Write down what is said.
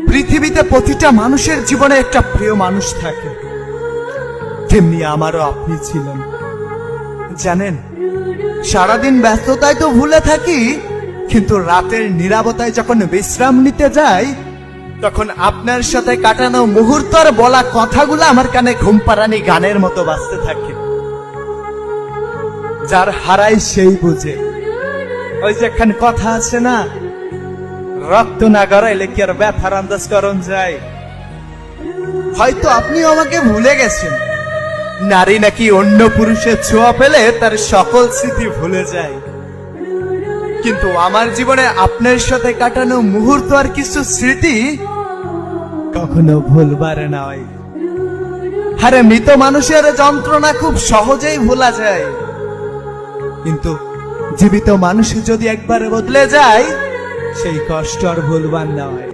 পৃথিবীতে প্রতিটা মানুষের জীবনে একটা প্রিয় মানুষ থাকে, তেমনি আমারও আপনি ছিলেন। জানেন, সারাদিন ব্যস্ততায় তো ভুলে থাকি, কিন্তু রাতের নীরবতায় যখন বিশ্রাম নিতে যাই, তখন আপনার সাথে কাটানো মুহূর্তর বলা কথাগুলো আমার কানে ঘুম পাড়ানি গানের মতো বাজতে থাকে। যার হারাই সেই বুঝে। ওই যে একখান কথা আছে না, রক্ত না গড়াইলে কি আর ব্যথার আন্দাজ করণ যায়। হয়তো আপনিও আমাকে ভুলে গেছেন। নারী নাকি অন্য পুরুষের ছোঁয়া পেলে তার সকল স্মৃতি ভুলে যায়, কিন্তু আমার জীবনে আপনার সাথে কাটানো মুহূর্ত আর কিছু স্মৃতি কখনো ভুলবার নয়। আরে মৃত মানুষের যন্ত্রণা খুব সহজেই ভোলা যায়, কিন্তু জীবিত মানুষ যদি একবার বদলে যায়, সেই কষ্ট আর ভুলবার নয়।